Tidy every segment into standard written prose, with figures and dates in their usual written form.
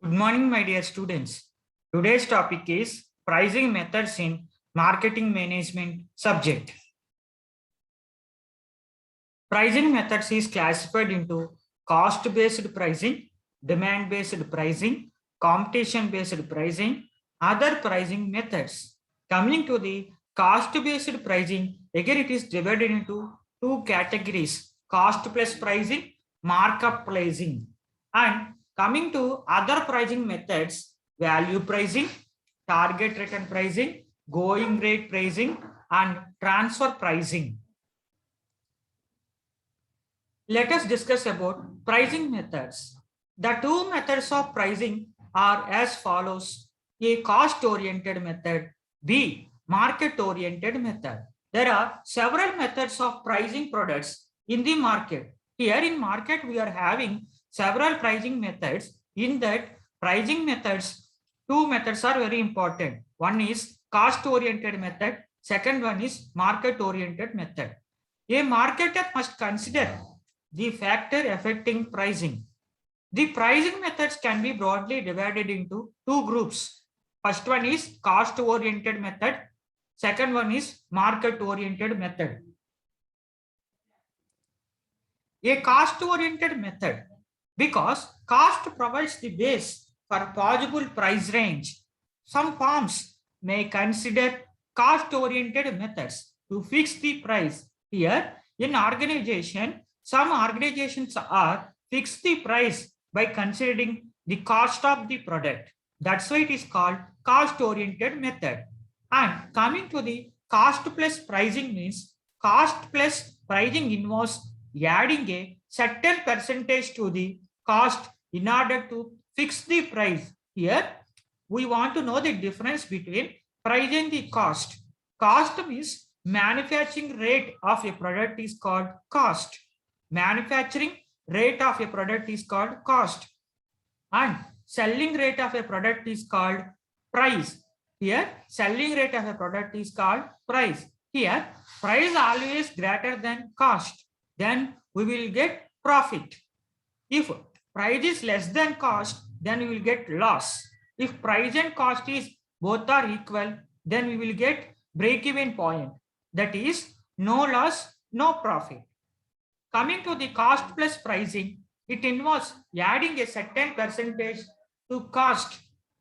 Good morning, my dear students. Today's topic is pricing methods in marketing management subject. Pricing methods is classified into cost-based pricing, demand-based pricing, competition-based pricing, other pricing methods. Coming to the cost-based pricing, again it is divided into two categories: cost plus pricing, markup pricing. And coming to other pricing methods, value pricing, target return pricing, going rate pricing, and transfer pricing. Let us discuss about pricing methods. The two methods of pricing are as follows: A, cost-oriented method; B, market-oriented method. There are several methods of pricing products in the market. Here in market, we are having several pricing methods. In that pricing methods, two methods are very important. One is cost-oriented method. Second one is market-oriented method. A marketer must consider the factor affecting pricing. The pricing methods can be broadly divided into two groups. First one is cost-oriented method. Second one is market-oriented method. A cost-oriented method, because cost provides the base for possible price range. Some firms may consider cost-oriented methods to fix the price. Here, in organization, some organizations are fix the price by considering the cost of the product. That's why it is called cost-oriented method. And coming to the cost plus pricing means cost plus pricing involves adding a certain percentage to the cost in order to fix the price. Here, we want to know the difference between price and the cost. Cost means manufacturing rate of a product is called cost. Manufacturing rate of a product is called cost, and selling rate of a product is called price. Here, selling rate of a product is called price. Here, price always greater than cost. Then we will get profit. If price is less than cost, then we will get loss. If price and cost is both are equal, then we will get break-even point. That is no loss, no profit. Coming to the cost plus pricing, it involves adding a certain percentage to cost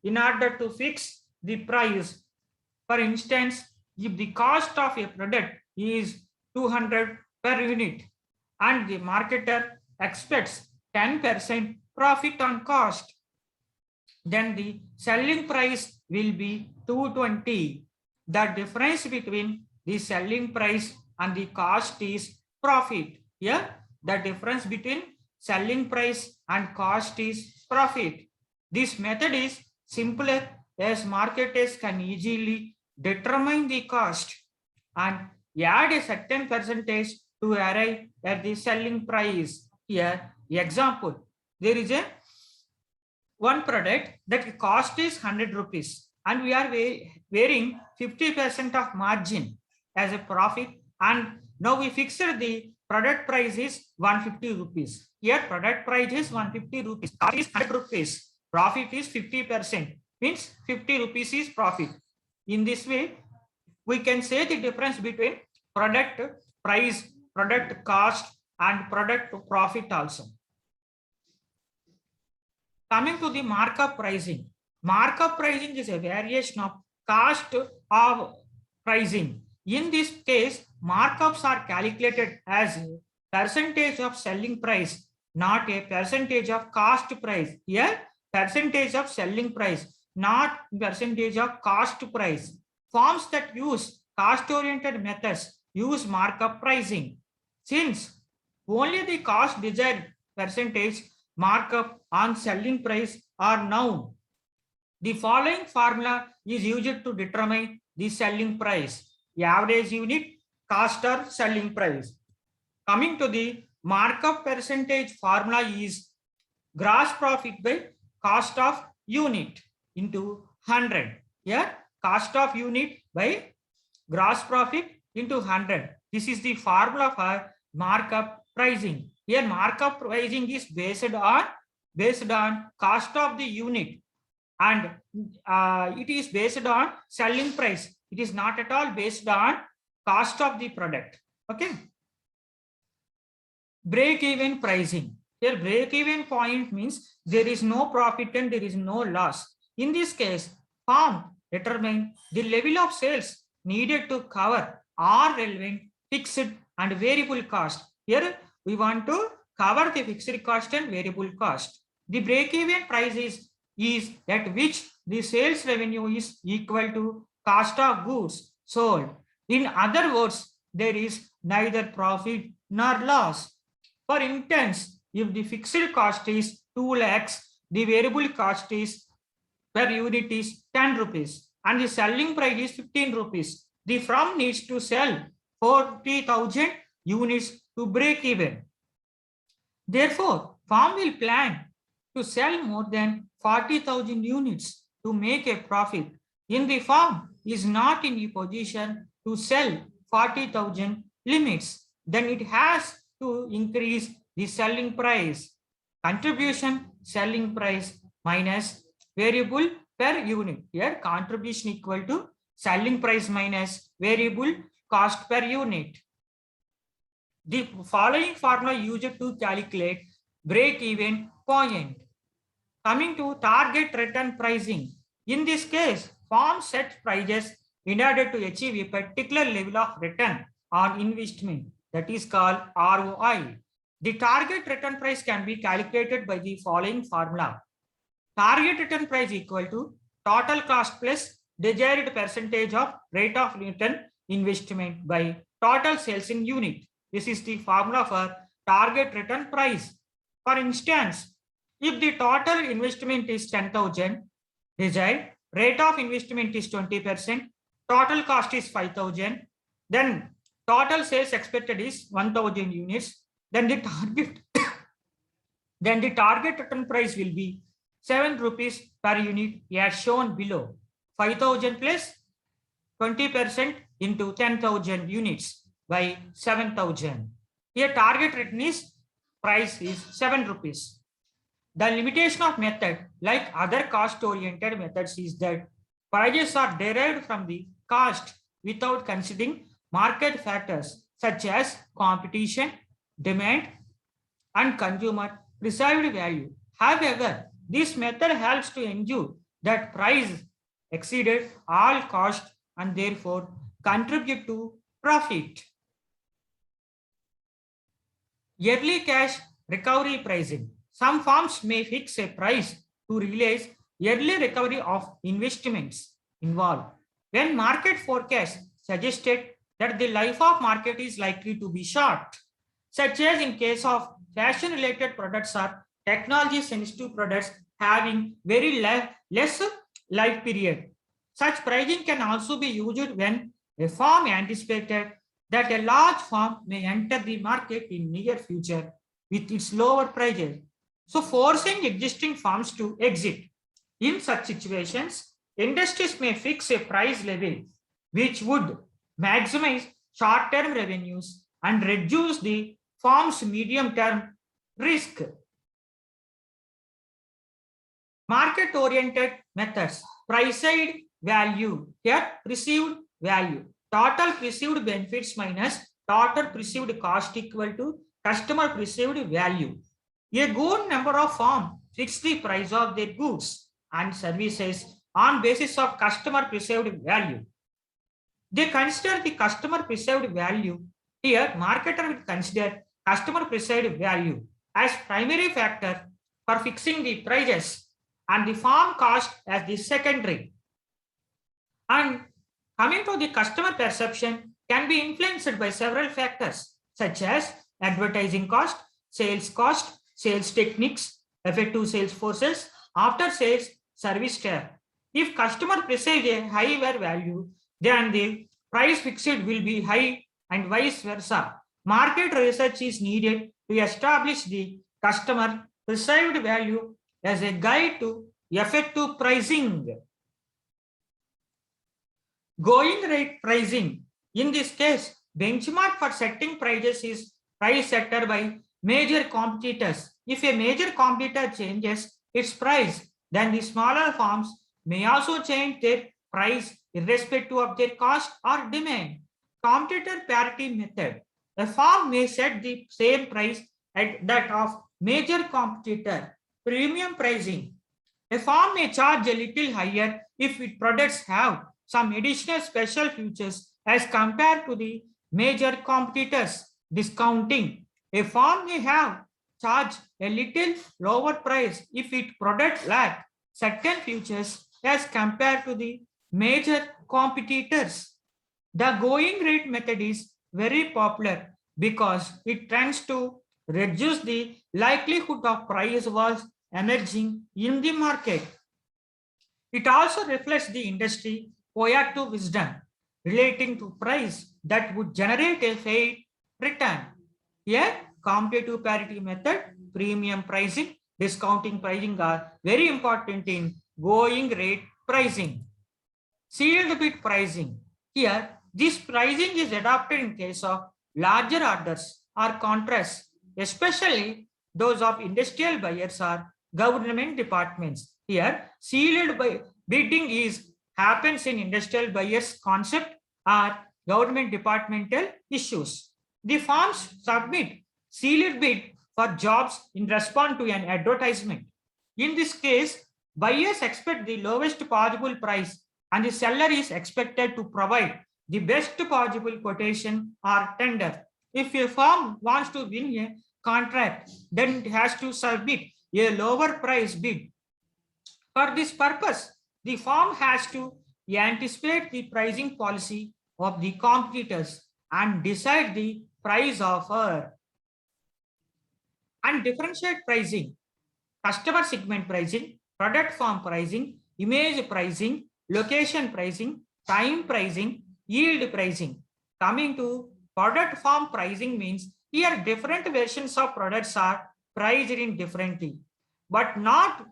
in order to fix the price. For instance, if the cost of a product is 200 per unit and the marketer expects 10% profit on cost, then the selling price will be 220. The difference between the selling price and the cost is profit. Here, the difference between selling price and cost is profit. This method is simpler as marketers can easily determine the cost and add a certain percentage to arrive at the selling price. Here, example, there is a one product that cost is 100 rupees and we are wearing 50% of margin as a profit, and now we fixed the product price is 150 rupees. Here product price is 150 rupees, cost is 100 rupees, profit is 50%, means 50 rupees is profit. In this way, we can say the difference between product price, product cost, and product profit also. Coming to the markup pricing. Markup pricing is a variation of cost of pricing. In this case, markups are calculated as a percentage of selling price, not a percentage of cost price. Here, percentage of selling price, not percentage of cost price. Firms that use cost-oriented methods use markup pricing. Since only the cost desired percentage markup on selling price are known, the following formula is used to determine the selling price: average unit, cost or selling price. Coming to the markup percentage formula is gross profit by cost of unit into 100. Here, cost of unit by gross profit into 100. This is the formula for markup pricing. Here, markup pricing is based on based on cost of the unit, and it is based on selling price. It is not at all based on cost of the product. Okay. Break-even pricing. Here, break-even point means there is no profit and there is no loss. In this case, firm determine the level of sales needed to cover all relevant fixed and variable cost. Here, we want to cover the fixed cost and variable cost. The break-even price is at which the sales revenue is equal to cost of goods sold. In other words, there is neither profit nor loss. For instance, if the fixed cost is 2 lakhs, the variable cost is per unit is 10 rupees and the selling price is 15 rupees. The firm needs to sell 40,000 units to break even. Therefore, firm will plan to sell more than 40,000 units to make a profit. In the firm is not in a position to sell 40,000 limits, then it has to increase the selling price. Contribution selling price minus variable per unit. Here contribution equal to selling price minus variable cost per unit. The following formula used to calculate break-even point. Coming to target return pricing. In this case, firm sets prices in order to achieve a particular level of return on investment, that is called ROI. The target return price can be calculated by the following formula. Target return price equal to total cost plus desired percentage of rate of return investment by total sales in unit. This is the formula for target return price. For instance, if the total investment is 10,000, desired rate of investment is 20%, total cost is 5,000, then total sales expected is 1,000 units, then the target return price will be 7 rupees per unit as shown below. 5,000 plus 20% into 10,000 units by 7,000. Here target return price is 7 rupees. The limitation of method, like other cost-oriented methods, is that prices are derived from the cost without considering market factors such as competition, demand, and consumer perceived value. However, this method helps to ensure that price exceeded all cost and therefore contribute to profit. Yearly cash recovery pricing. Some firms may fix a price to realize yearly recovery of investments involved. When market forecasts suggested that the life of market is likely to be short, such as in case of fashion-related products or technology-sensitive products having very less life period. Such pricing can also be used when a firm anticipated that a large firm may enter the market in near future with its lower prices, so forcing existing firms to exit. In such situations, industries may fix a price level which would maximize short-term revenues and reduce the firm's medium-term risk. Market-oriented methods. Price-side value. Here, perceived value. Total perceived benefits minus total perceived cost equal to customer perceived value. A good number of firms fix the price of their goods and services on basis of customer perceived value. They consider the customer perceived value. Here, marketer will consider customer perceived value as primary factor for fixing the prices and the firm cost as the secondary. And coming to the customer perception can be influenced by several factors such as advertising cost, sales techniques, effective sales forces, after sales service staff. If customer perceives a higher value, then the price fixed will be high and vice versa. Market research is needed to establish the customer perceived value as a guide to effective pricing. Going rate pricing. In this case, benchmark for setting prices is price setter by major competitors If a major competitor changes its price, then the smaller firms may also change their price irrespective of their cost or demand. Competitor parity method. A firm may set the same price at that of major competitor. Premium pricing. A firm may charge a little higher if its products have some additional special features as compared to the major competitors. Discounting. A firm may have charge a little lower price if its product lack certain features as compared to the major competitors. The going rate method is very popular because it tends to reduce the likelihood of price wars emerging in the market. It also reflects the industry proactive wisdom relating to price that would generate a fair return. Here, competitive parity method, premium pricing, discounting pricing are very important in going rate pricing. Sealed bid pricing. Here, this pricing is adopted in case of larger orders or contracts, especially those of industrial buyers or government departments. Here, sealed bidding happens in industrial buyers concept or government departmental issues. The firms submit sealed bid for jobs in response to an advertisement. In this case, buyers expect the lowest possible price and the seller is expected to provide the best possible quotation or tender. If a firm wants to win a contract, then it has to submit a lower price bid. For this purpose, the firm has to anticipate the pricing policy of the competitors and decide the price offer. And differentiate pricing, customer segment pricing, product form pricing, image pricing, location pricing, time pricing, yield pricing. Coming to product form pricing means here different versions of products are priced in differently, but not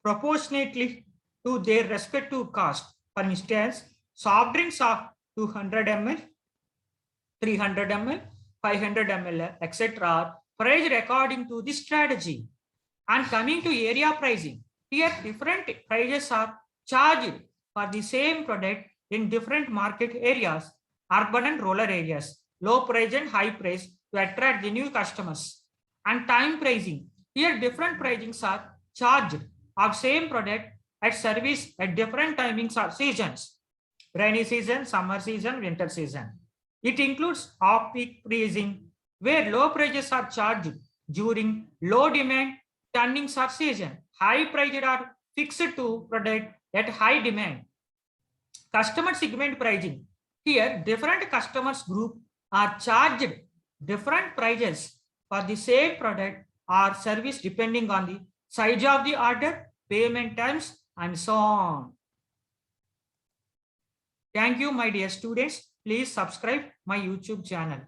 proportionately to their respective cost. For instance, soft drinks of 200 ml, 300 ml, 500 ml, etc. are priced according to this strategy. And coming to area pricing, here different prices are charged for the same product in different market areas, urban and rural areas, low price and high price to attract the new customers. And time pricing, here different pricings are charged of same product at service at different timings or seasons, rainy season, summer season, winter season. It includes off-peak pricing, where low prices are charged during low demand turnings or season. High prices are fixed to product at high demand. Customer segment pricing. Here, different customers group are charged different prices for the same product or service depending on the size of the order, payment terms, and so on. Thank you, my dear students. Please subscribe my YouTube channel.